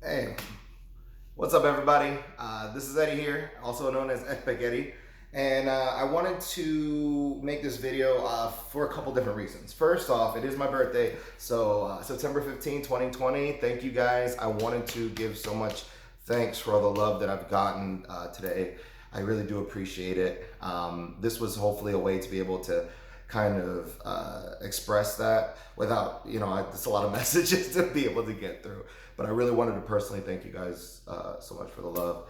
Hey, what's up, everybody? This is Eddie here, also known as Epic Eddie, and I wanted to make this video for a couple different reasons. First off, it is my birthday, so September 15, 2020. Thank you guys. I wanted to give so much thanks for all the love that I've gotten today. I really do appreciate it. This was hopefully a way to be able to kind of express that without, it's a lot of messages to be able to get through. But I really wanted to personally thank you guys so much for the love.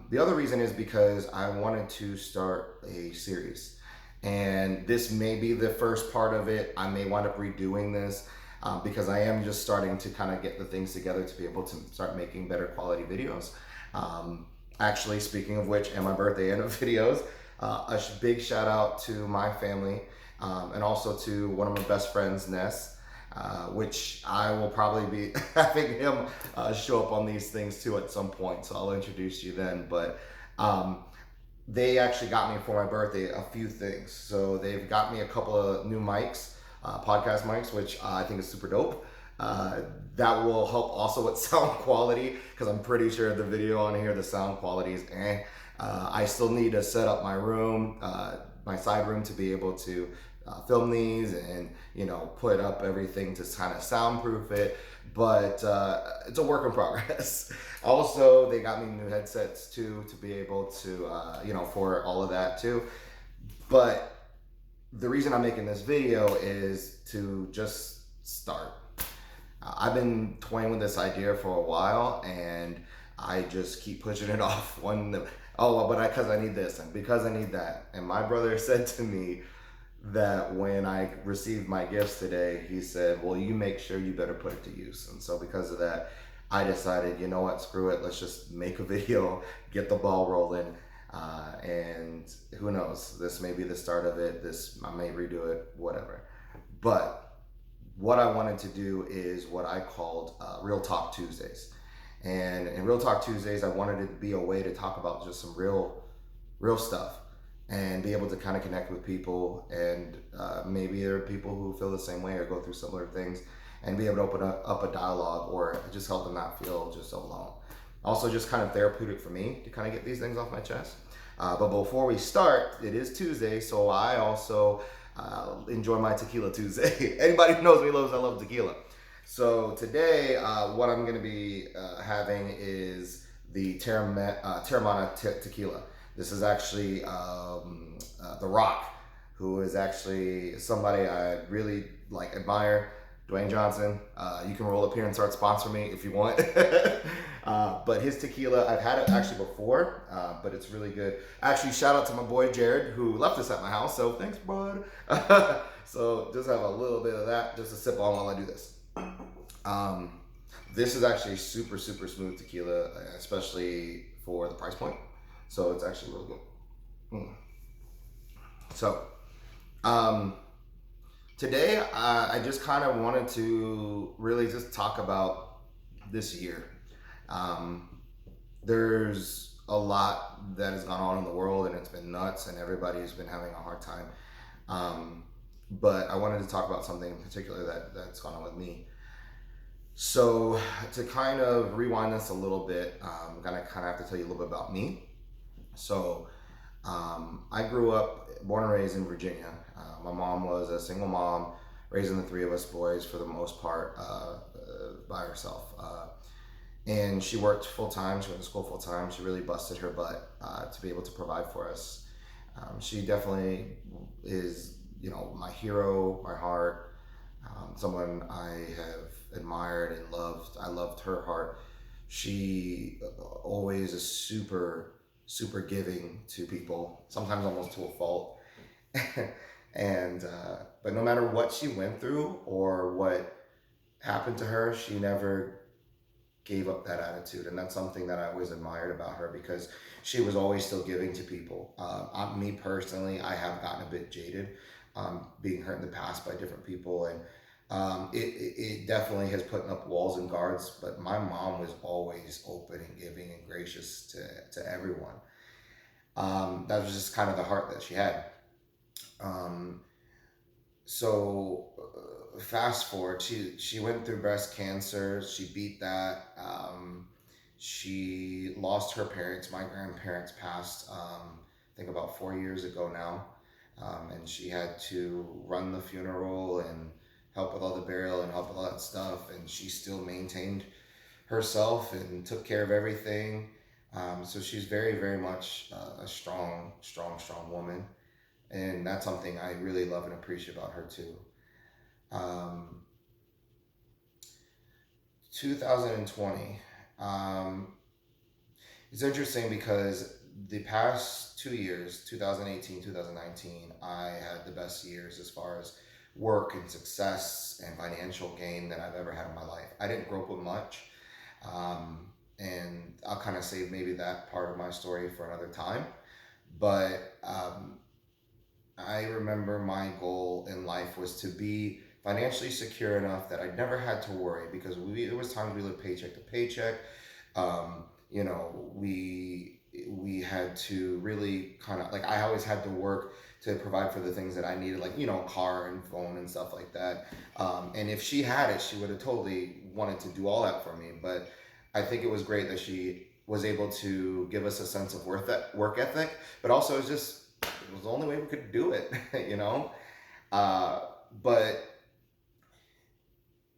The other reason is because I wanted to start a series. And this may be the first part of it. I may wind up redoing this because I am just starting to kind of get the things together to be able to start making better quality videos. Actually, speaking of which, and my birthday and of videos, a big shout out to my family and also to one of my best friends, Ness, which I will probably be having him show up on these things too at some point. So I'll introduce you then. But they actually got me for my birthday a few things. So they've got me a couple of new mics, podcast mics, which I think is super dope. That will help also with sound quality because I'm pretty sure the video on here, the sound quality is eh. I still need to set up my room, my side room, to be able to film these and put up everything to kind of soundproof it. But it's a work in progress. Also, they got me new headsets too to be able to for all of that too. But the reason I'm making this video is to just start. I've been toying with this idea for a while, and I just keep pushing it off. Because I need this and because I need that. And my brother said to me that when I received my gifts today, he said, "Well, you make sure you better put it to use." And so because of that, I decided, you know what, screw it. Let's just make a video, get the ball rolling. And who knows? This may be the start of it. I may redo it, whatever. But what I wanted to do is what I called Real Talk Tuesdays. And in Real Talk Tuesdays, I wanted it to be a way to talk about just some real stuff and be able to kind of connect with people. And maybe there are people who feel the same way or go through similar things and be able to open up a dialogue or just help them not feel just so alone. Also, just kind of therapeutic for me to kind of get these things off my chest. But before we start, it is Tuesday, so I also enjoy my Tequila Tuesday. Anybody who knows me knows I love tequila. So today, what I'm going to be having is the Teremana Tequila. This is actually The Rock, who is actually somebody I really admire. Dwayne Johnson. You can roll up here and start sponsoring me if you want. But his tequila, I've had it actually before, but it's really good. Actually, shout out to my boy Jared, who left this at my house. So thanks, bud. So just have a little bit of that just to sip on while I do this. This is actually super, super smooth tequila, especially for the price point. So it's actually really good. So, today, I just kind of wanted to really just talk about this year. There's a lot that has gone on in the world, and it's been nuts, and everybody's been having a hard time. But I wanted to talk about something in particular that's gone on with me. So to kind of rewind this a little bit, I'm gonna kind of have to tell you a little bit about me. So I grew up, born and raised in Virginia. My mom was a single mom, raising the three of us boys for the most part by herself. And she worked full time. She went to school full time. She really busted her butt to be able to provide for us. She definitely is, my hero, my heart, someone I have admired and loved. I loved her heart. She always is super, super giving to people, sometimes almost to a fault. And but no matter what she went through or what happened to her, she never gave up that attitude, and that's something that I always admired about her because she was always still giving to people. Me personally, I have gotten a bit jaded, being hurt in the past by different people, and it definitely has put up walls and guards. But my mom was always open and giving and gracious to everyone. That was just kind of the heart that she had. So fast forward, she went through breast cancer. She beat that. She lost her parents. My grandparents passed, I think about 4 years ago now, and she had to run the funeral and help with all the burial and help with all that stuff. And she still maintained herself and took care of everything. So she's very, very much a strong, strong, strong woman, and that's something I really love and appreciate about her too. Um, 2020. Um, it's interesting because the past 2 years, 2018, 2019, I had the best years as far as work and success and financial gain that I've ever had in my life. I didn't grow up with much. Um, and I'll kind of save maybe that part of my story for another time. But I remember my goal in life was to be financially secure enough that I never had to worry, because there was times we lived paycheck to paycheck. You know, we had to really kind of like, I always had to work to provide for the things that I needed, like, you know, car and phone and stuff like that. And if she had it, she would have totally wanted to do all that for me. But I think it was great that she was able to give us a sense of work ethic, but also it was the only way we could do it, you know? Uh, but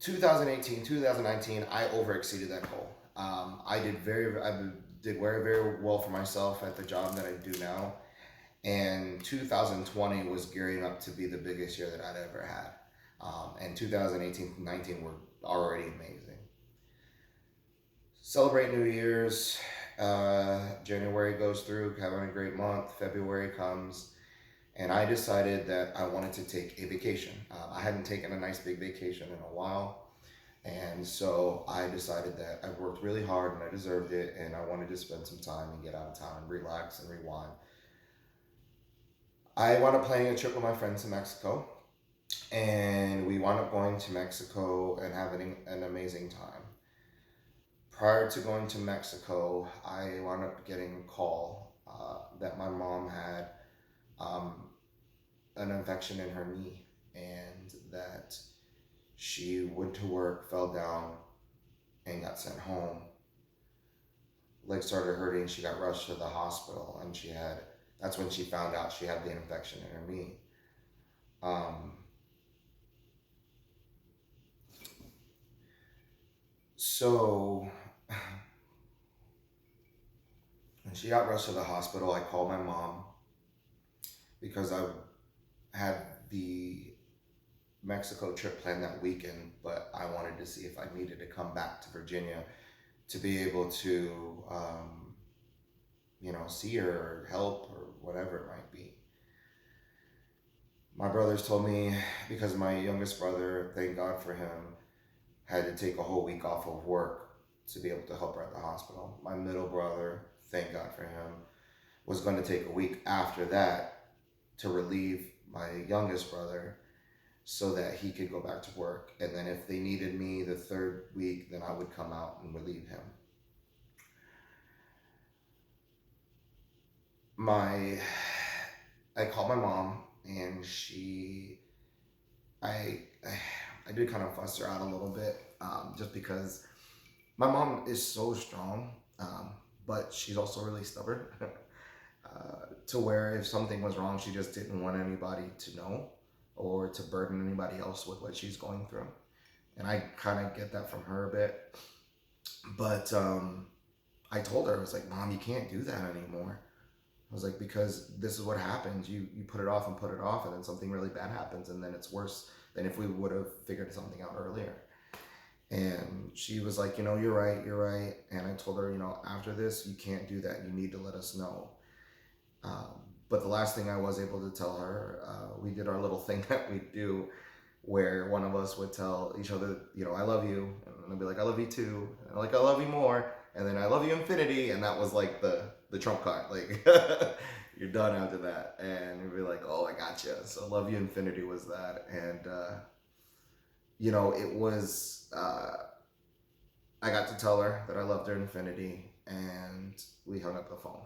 2018, 2019, I overexceeded that goal. I did very, very well for myself at the job that I do now. And 2020 was gearing up to be the biggest year that I'd ever had. And 2018, 19 were already amazing. Celebrate New Year's. January goes through, having a great month. February comes, and I decided that I wanted to take a vacation. I hadn't taken a nice big vacation in a while, and so I decided that I worked really hard and I deserved it, and I wanted to spend some time and get out of town and relax and rewind. I wound up planning a trip with my friends to Mexico, and we wound up going to Mexico and having an amazing time. Prior to going to Mexico, I wound up getting a call that my mom had um, an infection in her knee, and that she went to work, fell down, and got sent home. Leg started hurting. She got rushed to the hospital, and that's when she found out she had the infection in her knee. Um, so when she got rushed to the hospital, I called my mom because I had the Mexico trip planned that weekend, but I wanted to see if I needed to come back to Virginia to be able to, see her or help or whatever it might be. My brothers told me, because my youngest brother, thank God for him, had to take a whole week off of work to be able to help her at the hospital. My middle brother, thank God for him, was going to take a week after that to relieve my youngest brother so that he could go back to work. And then if they needed me the third week, then I would come out and relieve him. I called my mom, and I, I did kind of fuss her out a little bit, just because my mom is so strong, but she's also really stubborn. To where if something was wrong, she just didn't want anybody to know or to burden anybody else with what she's going through. And I kind of get that from her a bit. But I told her, I was like, Mom, you can't do that anymore. I was like, because this is what happens. You put it off and put it off, and then something really bad happens, and then it's worse than if we would have figured something out earlier. And she was like, you're right, you're right. And I told her, after this, you can't do that. You need to let us know. But the last thing I was able to tell her, we did our little thing that we do where one of us would tell each other, I love you. And I'd be like, I love you too. And like, I love you more. And then I love you infinity. And that was like the trump card. Like, you're done after that. And we'd be like, oh, I gotcha. So love you infinity was that. And, it was, I got to tell her that I loved her infinity. And we hung up the phone.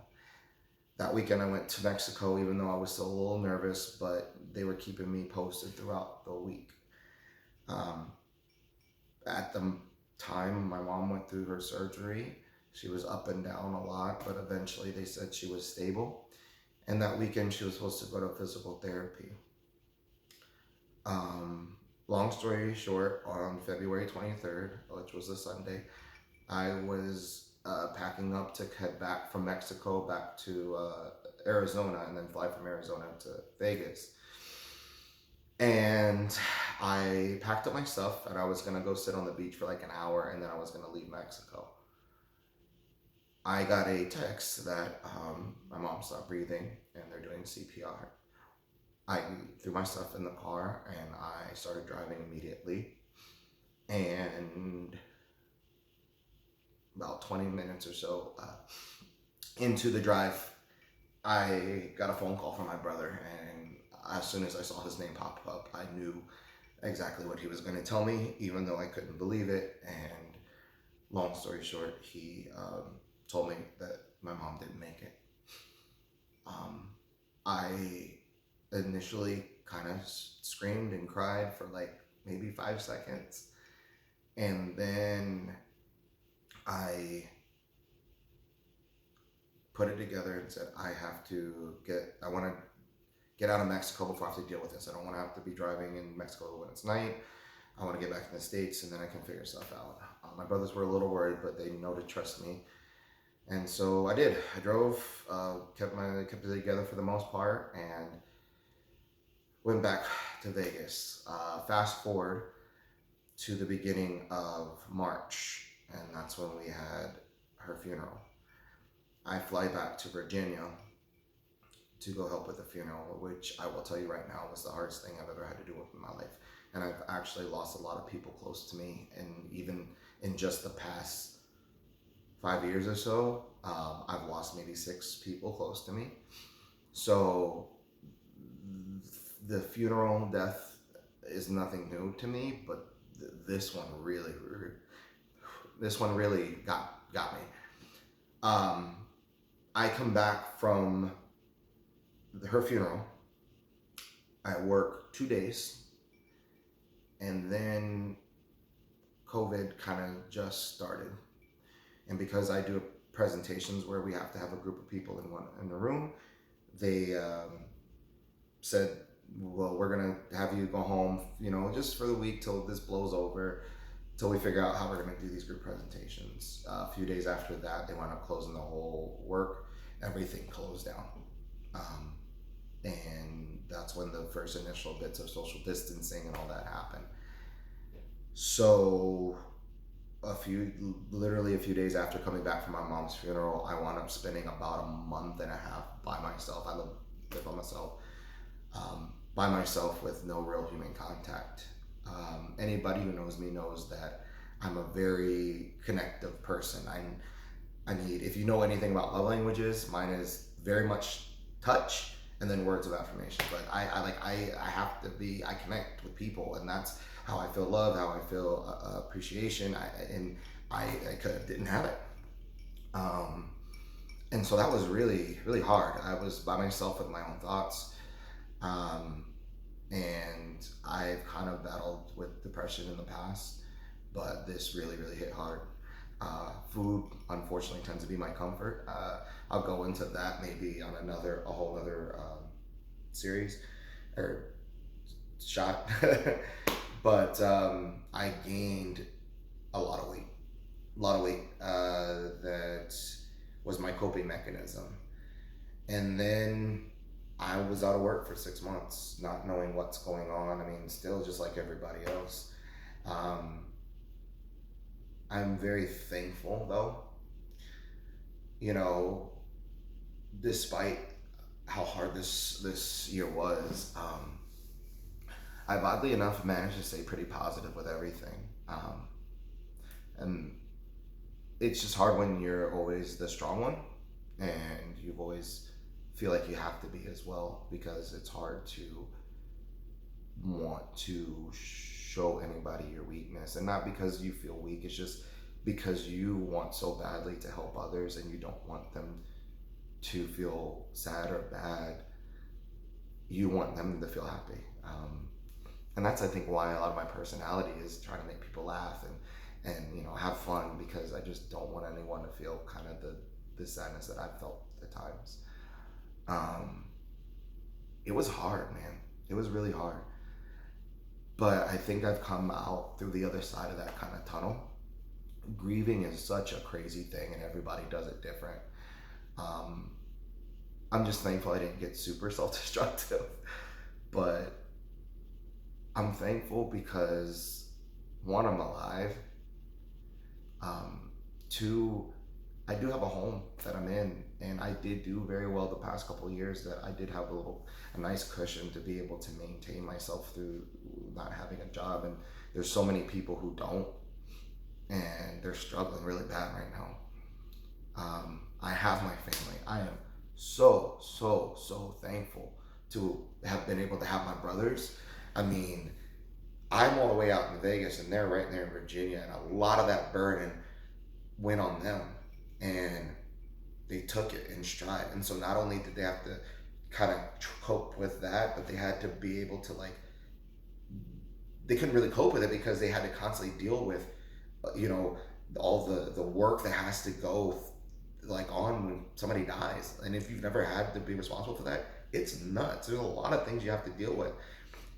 That weekend I went to Mexico, even though I was still a little nervous, but they were keeping me posted throughout the week. Um, at the time, my mom went through her surgery. She was up and down a lot, but eventually they said she was stable. And that weekend, she was supposed to go to physical therapy. Long story short, on February 23rd, which was a Sunday, I was packing up to head back from Mexico back to Arizona and then fly from Arizona to Vegas. And I packed up my stuff and I was going to go sit on the beach for like an hour and then I was going to leave Mexico. I got a text that my mom stopped breathing and they're doing CPR. I threw my stuff in the car and I started driving immediately. And about 20 minutes or so into the drive, I got a phone call from my brother, and as soon as I saw his name pop up, I knew exactly what he was going to tell me, even though I couldn't believe it. And long story short, he told me that my mom didn't make it. I initially kind of screamed and cried for like maybe 5 seconds, and then I put it together and said, I want to get out of Mexico before I have to deal with this. I don't want to have to be driving in Mexico when it's night. I want to get back in the States and then I can figure stuff out. My brothers were a little worried, but they know to trust me. And so I did. I drove, kept it together for the most part, and went back to Vegas. Fast forward to the beginning of March, and that's when we had her funeral. I fly back to Virginia to go help with the funeral, which I will tell you right now was the hardest thing I've ever had to do in my life. And I've actually lost a lot of people close to me, and even in just the past 5 years or so, I've lost maybe 6 people close to me. So the funeral death is nothing new to me, but this one really got me. I come back from her funeral. I work 2 days, and then COVID kind of just started. And because I do presentations where we have to have a group of people in the room, they said, well, we're gonna have you go home, just for the week till this blows over, till we figure out how we're gonna do these group presentations. A few days after that, they wound up closing the whole work. Everything closed down. And that's when the first initial bits of social distancing and all that happened. So literally a few days after coming back from my mom's funeral, I wound up spending about a month and a half by myself. I live by myself, by myself with no real human contact. Anybody who knows me knows that I'm a very connective person. I need, if you know anything about love languages, mine is very much touch and then words of affirmation. But I connect with people, and that's how I feel love, how I feel appreciation. I didn't have it. And so that was really, really hard. I was by myself with my own thoughts. And I've kind of battled with depression in the past, but this really, really hit hard. Food, unfortunately, tends to be my comfort. I'll go into that maybe on a whole other series or shot. But I gained a lot of weight. That was my coping mechanism. And then I was out of work for 6 months, not knowing what's going on. I mean, still just like everybody else. I'm very thankful though, despite how hard this year was. I've oddly enough managed to stay pretty positive with everything. And it's just hard when you're always the strong one and you've always feel like you have to be as well, because it's hard to want to show anybody your weakness, and not because you feel weak, it's just because you want so badly to help others and you don't want them to feel sad or bad. You want them to feel happy. And that's, I think, why a lot of my personality is trying to make people laugh and have fun, because I just don't want anyone to feel kind of the sadness that I've felt at times. It was hard, man. It was really hard. But I think I've come out through the other side of that kind of tunnel. Grieving is such a crazy thing, and everybody does it different. I'm just thankful I didn't get super self-destructive, but I'm thankful because, one, I'm alive. Two, I do have a home that I'm in, and I did do very well the past couple of years. That I did have a nice cushion to be able to maintain myself through not having a job. And there's so many people who don't, and they're struggling really bad right now. I have my family. I am so thankful to have been able to have my brothers. I mean, I'm all the way out in Vegas, and they're right there in Virginia, and a lot of that burden went on them, and they took it in stride. And so not only did they have to kind of cope with that, but they had to be able to, like, they couldn't really cope with it because they had to constantly deal with all the work that has to go like on when somebody dies. And if you've never had to be responsible for that, it's nuts. There's a lot of things you have to deal with,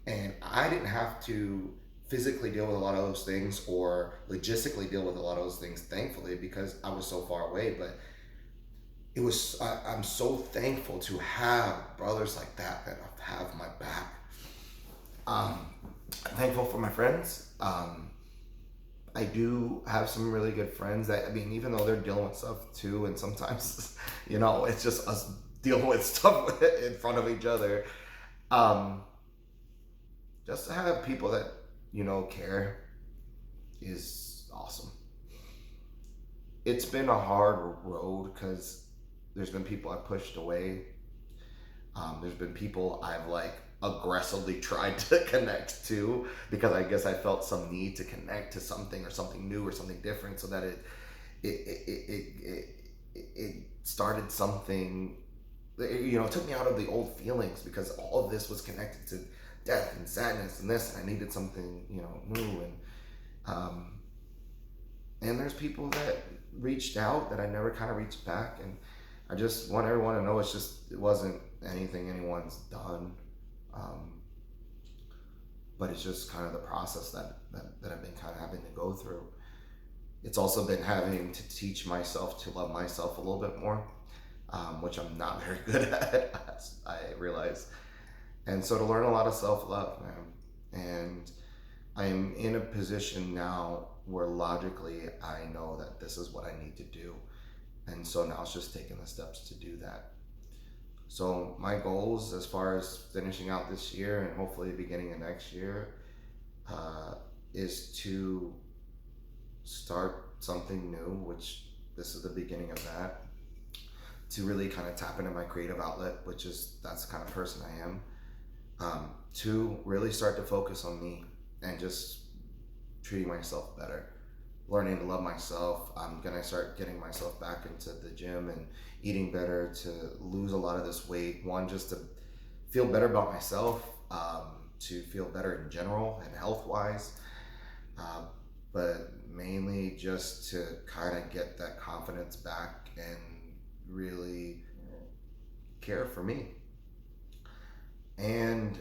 and I didn't have to physically deal with a lot of those things or logistically deal with a lot of those things, thankfully, because I was so far away. But I'm so thankful to have brothers like that have my back. I'm thankful for my friends. I do have some really good friends that, I mean, even though they're dealing with stuff too, and sometimes, it's just us dealing with stuff in front of each other. Just to have people that, care is awesome. It's been a hard road because there's been people I've pushed away. There's been people I've aggressively tried to connect to, because I guess I felt some need to connect to something or something new or something different, so that it started something. It took me out of the old feelings, because all of this was connected to death and sadness and this, and I needed something new. And there's people that reached out that I never kind of reached back, and I just want everyone to know it wasn't anything anyone's done. But it's just kind of the process that I've been kind of having to go through. It's also been having to teach myself to love myself a little bit more, which I'm not very good at, I realize. And so to learn a lot of self-love, man. And I'm in a position now where logically I know that this is what I need to do. And so now it's just taking the steps to do that. So my goals, as far as finishing out this year and hopefully beginning of next year, is to start something new, which this is the beginning of that, to really kind of tap into my creative outlet, that's the kind of person I am. To really start to focus on me and just treating myself better, learning to love myself. I'm gonna start getting myself back into the gym and eating better to lose a lot of this weight. One, just to feel better about myself, to feel better in general and health-wise, but mainly just to kind of get that confidence back and really care for me. And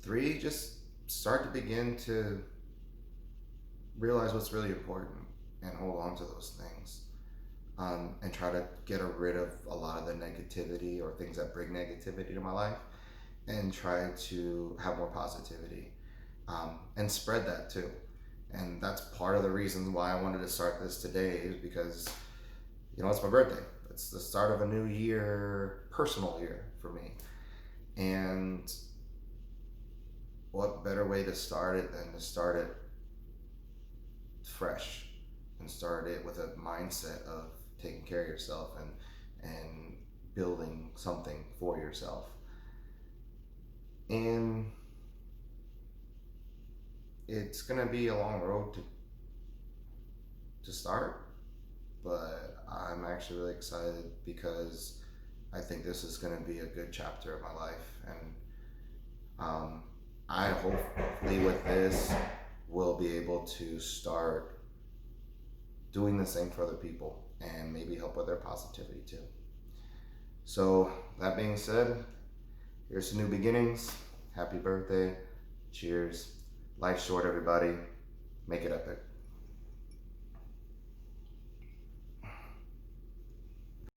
3, just start to begin to realize what's really important and hold on to those things, and try to get rid of a lot of the negativity or things that bring negativity to my life, and try to have more positivity, and spread that too. And that's part of the reasons why I wanted to start this today, is because it's my birthday. It's the start of a new year, personal year for me. And what better way to start it than to start it fresh, and start it with a mindset of taking care of yourself and building something for yourself. And it's gonna be a long road to start, but I'm actually really excited, because I think this is going to be a good chapter of my life. And I hopefully with this will be able to start doing the same for other people and maybe help with their positivity too. So that being said, here's to new beginnings. Happy birthday. Cheers. Life's short, everybody. Make it epic.